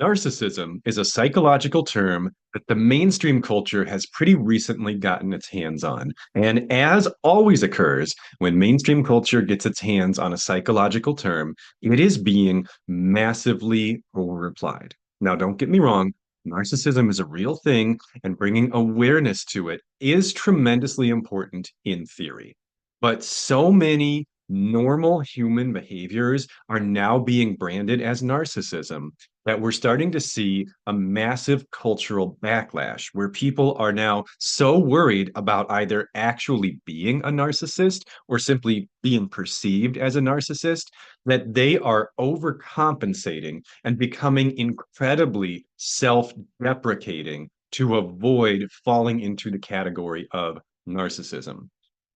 Narcissism is a psychological term that the mainstream culture has pretty recently gotten its hands on. And as always occurs, when mainstream culture gets its hands on a psychological term, it is being massively overapplied. Now, don't get me wrong, narcissism is a real thing, and bringing awareness to it is tremendously important in theory. But so many normal human behaviors are now being branded as narcissism that we're starting to see a massive cultural backlash where people are now so worried about either actually being a narcissist or simply being perceived as a narcissist that they are overcompensating and becoming incredibly self-deprecating to avoid falling into the category of narcissism.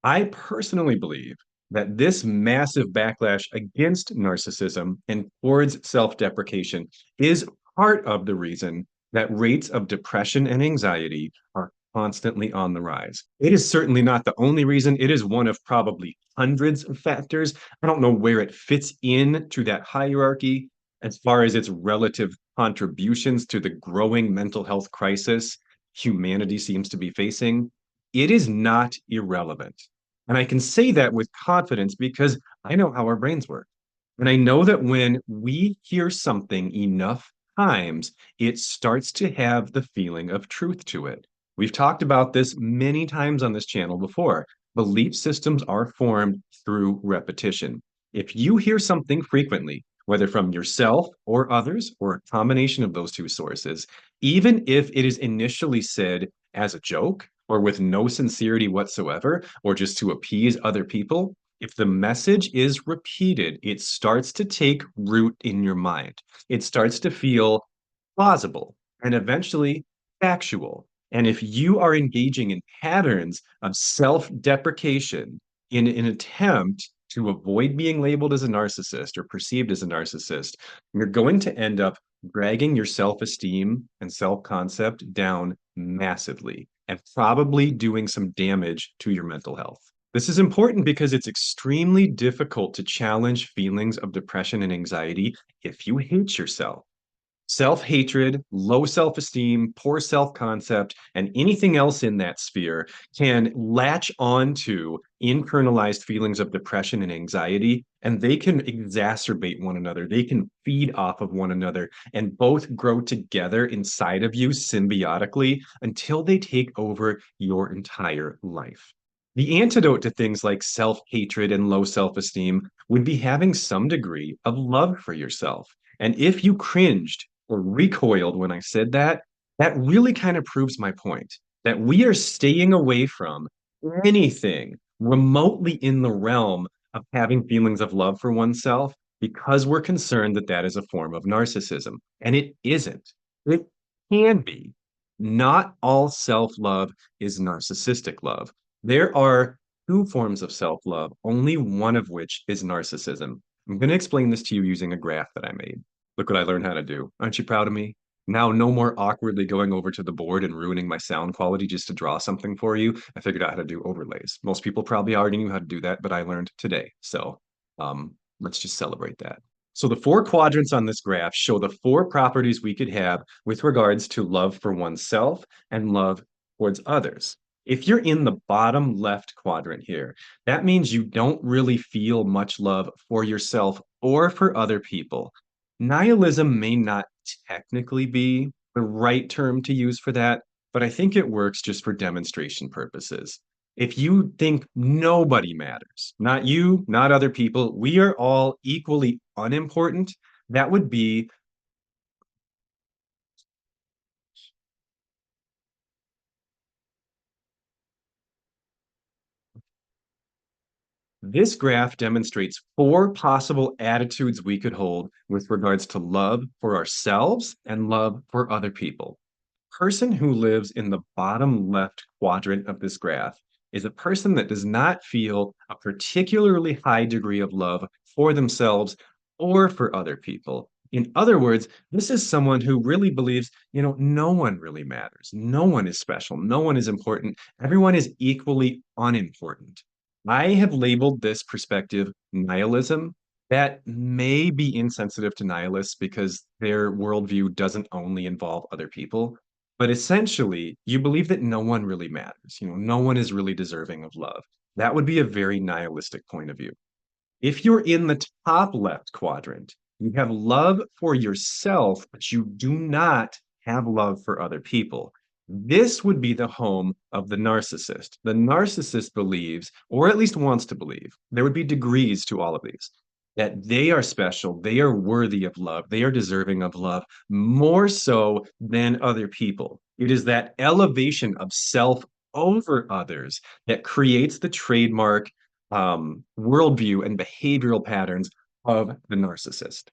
I personally believe that this massive backlash against narcissism and towards self deprecation is part of the reason that rates of depression and anxiety are constantly on the rise. It is certainly not the only reason. It is one of probably hundreds of factors. I don't know where it fits in to that hierarchy as far as its relative contributions to the growing mental health crisis humanity seems to be facing. It is not irrelevant. And I can say that with confidence because I know how our brains work. And I know that when we hear something enough times, it starts to have the feeling of truth to it. We've talked about this many times on this channel before. Belief systems are formed through repetition. If you hear something frequently, whether from yourself or others, or a combination of those two sources, even if it is initially said as a joke or with no sincerity whatsoever, or just to appease other people, if the message is repeated, it starts to take root in your mind. It starts to feel plausible and eventually factual. And if you are engaging in patterns of self deprecation in an attempt to avoid being labeled as a narcissist or perceived as a narcissist, you're going to end up dragging your self esteem and self concept down massively and probably doing some damage to your mental health. This is important because it's extremely difficult to challenge feelings of depression and anxiety if you hate yourself. Self hatred, low self esteem, poor self concept, and anything else in that sphere can latch on to internalized feelings of depression and anxiety, and they can exacerbate one another. They can feed off of one another and both grow together inside of you symbiotically until they take over your entire life. The antidote to things like self hatred and low self esteem would be having some degree of love for yourself. And if you cringed or recoiled when I said that, that really kind of proves my point that we are staying away from anything remotely in the realm of having feelings of love for oneself because we're concerned that that is a form of narcissism. And it isn't. It can be. Not all self love is narcissistic love. There are two forms of self love, only one of which is narcissism. I'm going to explain this to you using a graph that I made. Look what I learned how to do. Aren't you proud of me? Now, no more awkwardly going over to the board and ruining my sound quality just to draw something for you. I figured out how to do overlays. Most people probably already knew how to do that, but I learned today. So let's just celebrate that. So the four quadrants on this graph show the four properties we could have with regards to love for oneself and love towards others. If you're in the bottom left quadrant here, that means you don't really feel much love for yourself or for other people. Nihilism may not technically be the right term to use for that, but I think it works just for demonstration purposes. If you think nobody matters, not you, not other people, we are all equally unimportant, that would be this graph demonstrates four possible attitudes we could hold with regards to love for ourselves and love for other people. Person who lives in the bottom left quadrant of this graph is a person that does not feel a particularly high degree of love for themselves or for other people. In other words, this is someone who really believes, no one really matters. No one is special. No one is important. Everyone is equally unimportant. I have labeled this perspective nihilism, That may be insensitive to nihilists because their worldview doesn't only involve other people, but essentially, you believe that no one really matters. No one is really deserving of love. That would be a very nihilistic point of view. If you're in the top left quadrant, you have love for yourself, but you do not have love for other people. This would be the home of the narcissist. The narcissist believes, or at least wants to believe, there would be degrees to all of these, that they are special, they are worthy of love, they are deserving of love more so than other people. It is that elevation of self over others that creates the trademark worldview and behavioral patterns of the narcissist.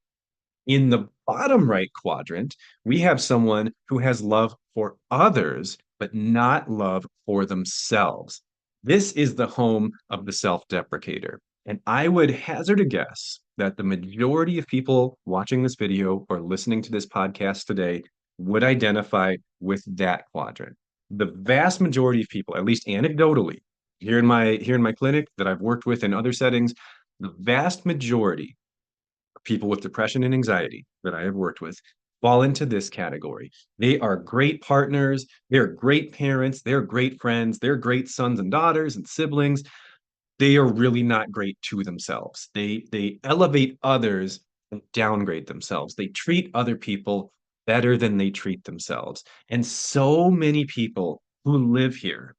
In the bottom right quadrant, we have someone who has love for others, but not love for themselves. This is the home of the self-deprecator. And I would hazard a guess that the majority of people watching this video or listening to this podcast today would identify with that quadrant. The vast majority of people, at least anecdotally, here in my clinic that I've worked with in other settings, the vast majority people with depression and anxiety that I have worked with fall into this category. They are great partners, they're great parents, they're great friends, they're great sons and daughters and siblings. They are really not great to themselves. They elevate others and downgrade themselves. They treat other people better than they treat themselves. And so many people who live here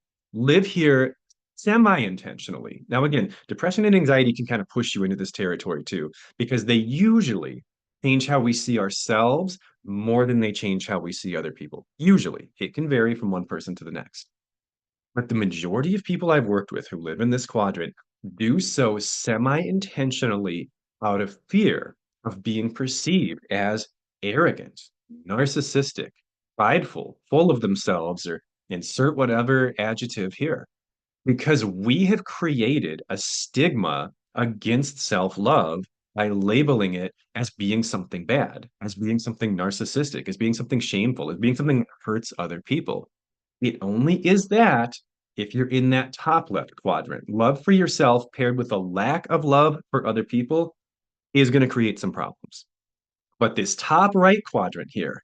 semi-intentionally. Now, again, depression and anxiety can kind of push you into this territory too, because they usually change how we see ourselves more than they change how we see other people. Usually, it can vary from one person to the next. But the majority of people I've worked with who live in this quadrant do so semi-intentionally out of fear of being perceived as arrogant, narcissistic, prideful, full of themselves, or insert whatever adjective here. Because we have created a stigma against self-love by labeling it as being something bad, as being something narcissistic, as being something shameful, as being something that hurts other people. It only is that if you're in that top left quadrant. Love for yourself paired with a lack of love for other people is going to create some problems. But this top right quadrant here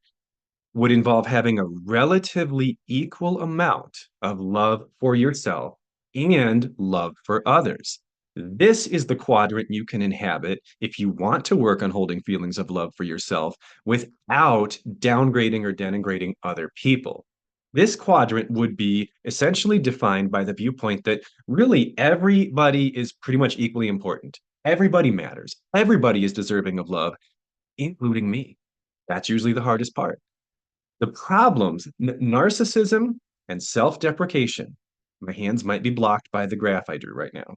would involve having a relatively equal amount of love for yourself and love for others. This is the quadrant you can inhabit if you want to work on holding feelings of love for yourself without downgrading or denigrating other people. This quadrant would be essentially defined by the viewpoint that really everybody is pretty much equally important. Everybody matters. Everybody is deserving of love, including me. That's usually the hardest part. The problems, narcissism and self-deprecation, my hands might be blocked by the graph I drew right now,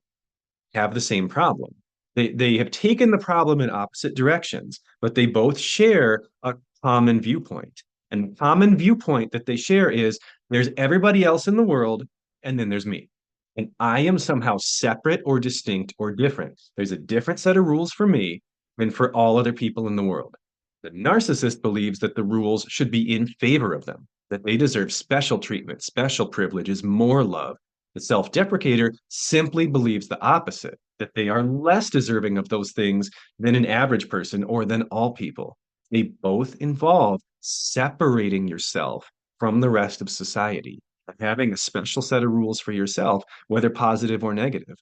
have the same problem. They have taken the problem in opposite directions, but they both share a common viewpoint. And the common viewpoint that they share is there's everybody else in the world, and then there's me. And I am somehow separate or distinct or different. There's a different set of rules for me than for all other people in the world. The narcissist believes that the rules should be in favor of them, that they deserve special treatment, special privileges, more love. The self-deprecator simply believes the opposite, that they are less deserving of those things than an average person or than all people. They both involve separating yourself from the rest of society, having a special set of rules for yourself, whether positive or negative.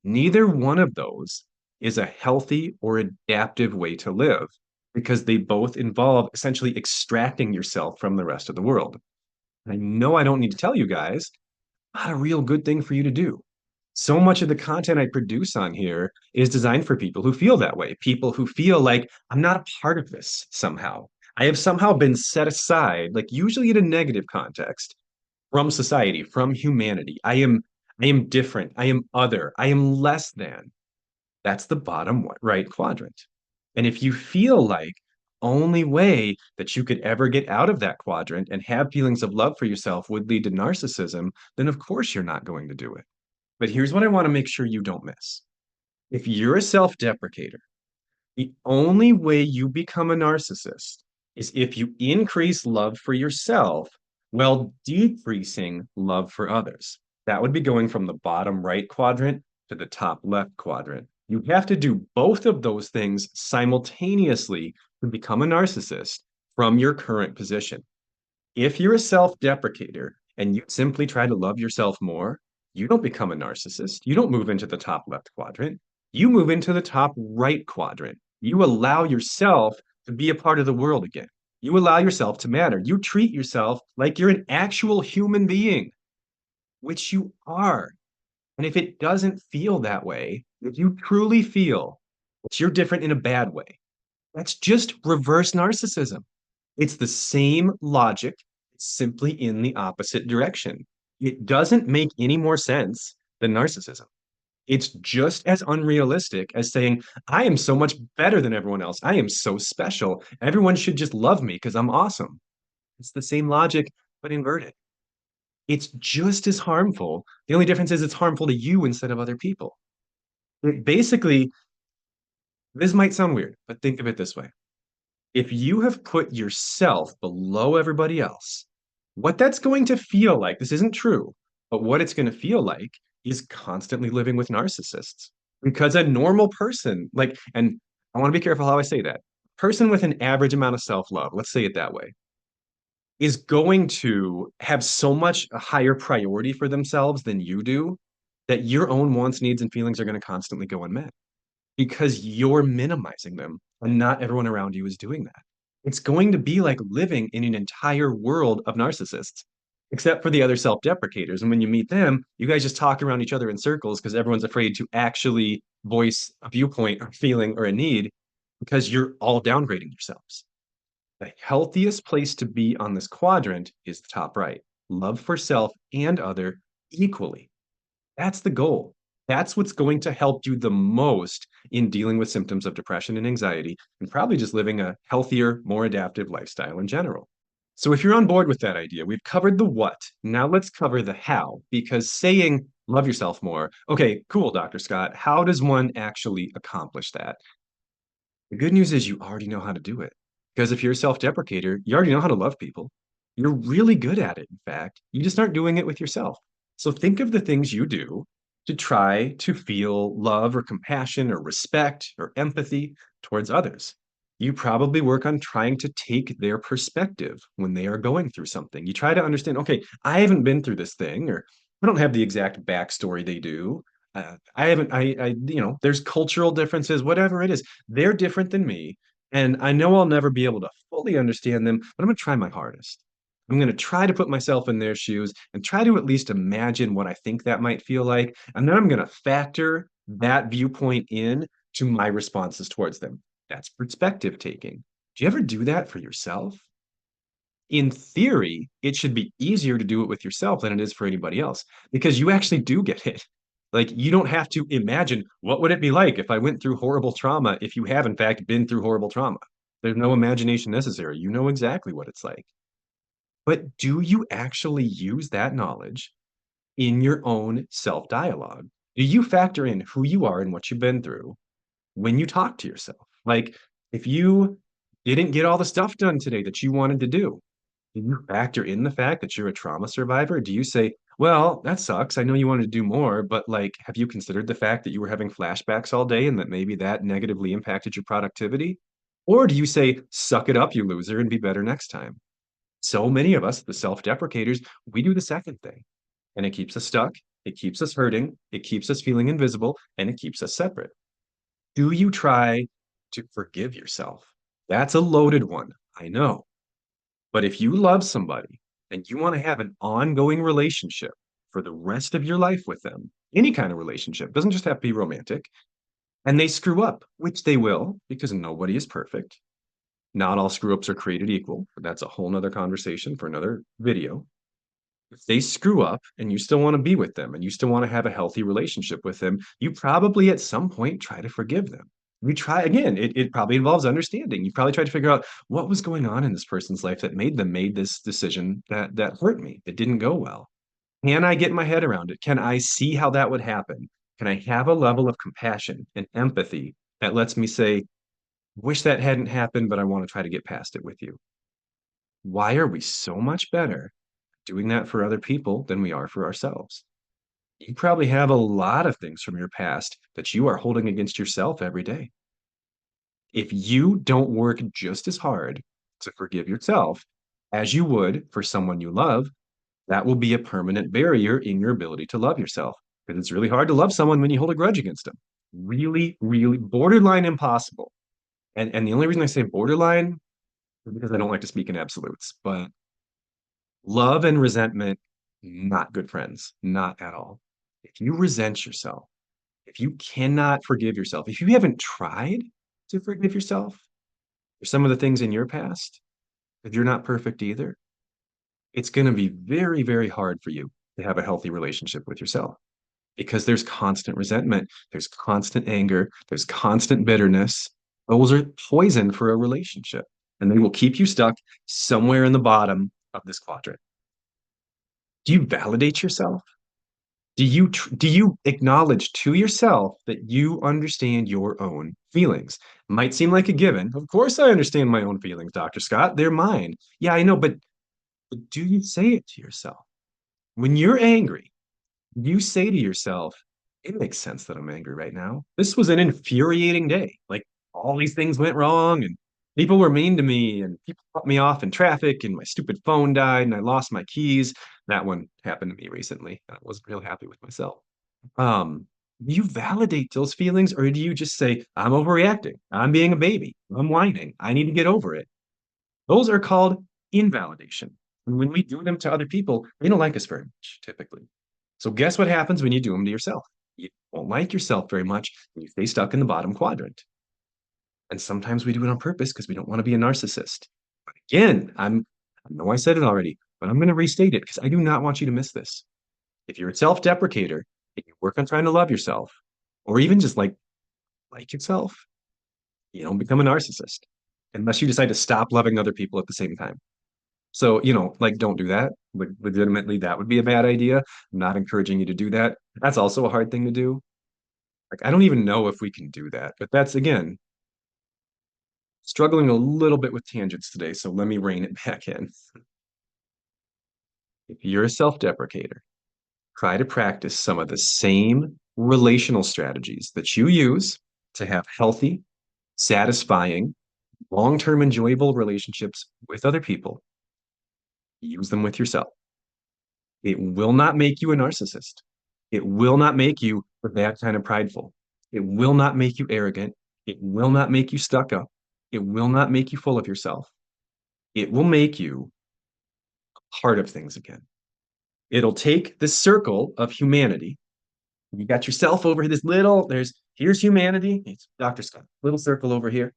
Neither one of those is a healthy or adaptive way to live because they both involve essentially extracting yourself from the rest of the world. I know I don't need to tell you guys, not a real good thing for you to do. So much of the content I produce on here is designed for people who feel that way, people who feel like I'm not a part of this somehow. I have somehow been set aside, like usually in a negative context, from society, from humanity. I am different. I am other. I am less than. That's the bottom right quadrant. And if you feel like only way that you could ever get out of that quadrant and have feelings of love for yourself would lead to narcissism, then of course you're not going to do it. But here's what I want to make sure you don't miss. If you're a self-deprecator, the only way you become a narcissist is if you increase love for yourself while decreasing love for others. That would be going from the bottom right quadrant to the top left quadrant. You have to do both of those things simultaneously to become a narcissist from your current position. If you're a self-deprecator and you simply try to love yourself more, you don't become a narcissist. You don't move into the top left quadrant. You move into the top right quadrant. You allow yourself to be a part of the world again. You allow yourself to matter. You treat yourself like you're an actual human being, which you are. And if it doesn't feel that way, if you truly feel that you're different in a bad way, that's just reverse narcissism. It's the same logic, simply in the opposite direction. It doesn't make any more sense than narcissism. It's just as unrealistic as saying, I am so much better than everyone else. I am so special. Everyone should just love me because I'm awesome. It's the same logic, but inverted. It's just as harmful. The only difference is it's harmful to you instead of other people. Basically, this might sound weird, but think of it this way. If you have put yourself below everybody else, what that's going to feel like, this isn't true, but what it's going to feel like is constantly living with narcissists. Because a normal person, like, and I want to be careful how I say that, person with an average amount of self-love, let's say it that way, is going to have so much a higher priority for themselves than you do that your own wants, needs, and feelings are going to constantly go unmet because you're minimizing them and not everyone around you is doing that. It's going to be like living in an entire world of narcissists, except for the other self deprecators. And when you meet them, you guys just talk around each other in circles because everyone's afraid to actually voice a viewpoint or feeling or a need because you're all downgrading yourselves. The healthiest place to be on this quadrant is the top right. Love for self and other equally. That's the goal. That's what's going to help you the most in dealing with symptoms of depression and anxiety, and probably just living a healthier, more adaptive lifestyle in general. So, if you're on board with that idea, we've covered the what. Now, let's cover the how, because saying love yourself more, okay, cool, Dr. Scott, how does one actually accomplish that? The good news is you already know how to do it. Because if you're a self deprecator, you already know how to love people. You're really good at it, in fact. You just aren't doing it with yourself. So think of the things you do to try to feel love or compassion or respect or empathy towards others. You probably work on trying to take their perspective when they are going through something. You try to understand, okay, I haven't been through this thing, or I don't have the exact backstory they do. I haven't, there's cultural differences, whatever it is. They're different than me. And I know I'll never be able to fully understand them, but I'm going to try my hardest. I'm going to try to put myself in their shoes and try to at least imagine what I think that might feel like. And then I'm going to factor that viewpoint in to my responses towards them. That's perspective taking. Do you ever do that for yourself? In theory, it should be easier to do it with yourself than it is for anybody else because you actually do get it. Like you don't have to imagine what would it be like if I went through horrible trauma if you have in fact been through horrible trauma. There's no imagination necessary. You know exactly what it's like. But do you actually use that knowledge in your own self-dialogue? Do you factor in who you are and what you've been through when you talk to yourself? Like if you didn't get all the stuff done today that you wanted to do, do you factor in the fact that you're a trauma survivor? Do you say, well, that sucks. I know you wanted to do more, but like, have you considered the fact that you were having flashbacks all day and that maybe that negatively impacted your productivity? Or do you say, suck it up, you loser, and be better next time? So many of us, the self deprecators, we do the second thing, and it keeps us stuck. It keeps us hurting. It keeps us feeling invisible, and it keeps us separate. Do you try to forgive yourself? That's a loaded one. I know. But if you love somebody and you want to have an ongoing relationship for the rest of your life with them, any kind of relationship, doesn't just have to be romantic, and they screw up, which they will, because nobody is perfect. Not all screw ups are created equal, but that's a whole nother conversation for another video. If they screw up and you still want to be with them and you still want to have a healthy relationship with them, you probably at some point try to forgive them. We try again, it probably involves understanding. You probably try to figure out what was going on in this person's life that made them made this decision that hurt me, that didn't go well. Can I get my head around it? Can I see how that would happen? Can I have a level of compassion and empathy that lets me say, wish that hadn't happened, but I want to try to get past it with you? Why are we so much better doing that for other people than we are for ourselves? You probably have a lot of things from your past that you are holding against yourself every day. If you don't work just as hard to forgive yourself as you would for someone you love, that will be a permanent barrier in your ability to love yourself. Because it's really hard to love someone when you hold a grudge against them. Really, really borderline impossible. And the only reason I say borderline is because I don't like to speak in absolutes, but love and resentment, not good friends, not at all. If you resent yourself, if you cannot forgive yourself, if you haven't tried to forgive yourself for some of the things in your past, if you're not perfect either, it's going to be very, very hard for you to have a healthy relationship with yourself because there's constant resentment, there's constant anger, there's constant bitterness. Those are poison for a relationship, and they will keep you stuck somewhere in the bottom of this quadrant. Do you validate yourself? Do you acknowledge to yourself that you understand your own feelings? Might seem like a given. Of course, I understand my own feelings, Dr. Scott. They're mine. Yeah, I know, but do you say it to yourself? When you're angry, you say to yourself, it makes sense that I'm angry right now. This was an infuriating day. Like all these things went wrong and people were mean to me and people cut me off in traffic and my stupid phone died and I lost my keys. That one happened to me recently. I wasn't real happy with myself. Um, do you validate those feelings or do you just say, I'm overreacting? I'm being a baby. I'm whining. I need to get over it. Those are called invalidation. And when we do them to other people, they don't like us very much, typically. So guess what happens when you do them to yourself? You won't like yourself very much and you stay stuck in the bottom quadrant. And sometimes we do it on purpose because we don't want to be a narcissist. But again, I know I said it already, but I'm going to restate it because I do not want you to miss this. If you're a self-deprecator and you work on trying to love yourself, or even just like yourself, you don't become a narcissist unless you decide to stop loving other people at the same time. So, like, don't do that. Legitimately, that would be a bad idea. I'm not encouraging you to do that. That's also a hard thing to do. Like, I don't even know if we can do that. But that's, again, struggling a little bit with tangents today. So let me rein it back in. If you're a self-deprecator, try to practice some of the same relational strategies that you use to have healthy, satisfying, long-term enjoyable relationships with other people. Use them with yourself. It will not make you a narcissist. It will not make you that kind of prideful. It will not make you arrogant. It will not make you stuck up. It will not make you full of yourself. It will make you part of things again. It'll take the circle of humanity. You got yourself over this little, here's humanity. It's Dr. Scott, little circle over here.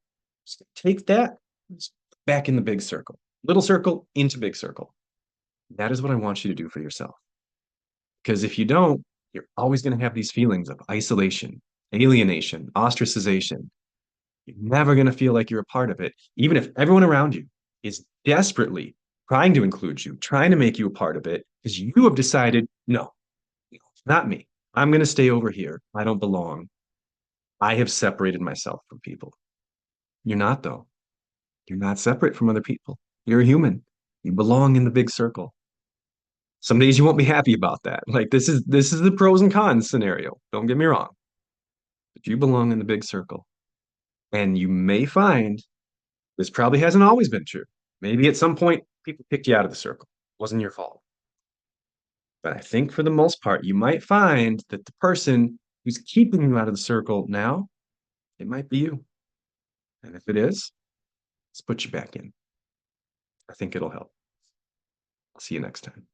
Just take that back in the big circle. Little circle into big circle. That is what I want you to do for yourself. Because if you don't, you're always going to have these feelings of isolation, alienation, ostracization. You're never going to feel like you're a part of it, even if everyone around you is desperately trying to include you, trying to make you a part of it, because you have decided, no, it's not me. I'm going to stay over here. I don't belong. I have separated myself from people. You're not, though. You're not separate from other people. You're a human. You belong in the big circle. Some days you won't be happy about that. Like this is the pros and cons scenario. Don't get me wrong. But you belong in the big circle. And you may find this probably hasn't always been true. Maybe at some point people picked you out of the circle. It wasn't your fault. But I think for the most part, you might find that the person who's keeping you out of the circle now, it might be you. And if it is, let's put you back in. I think it'll help. I'll see you next time.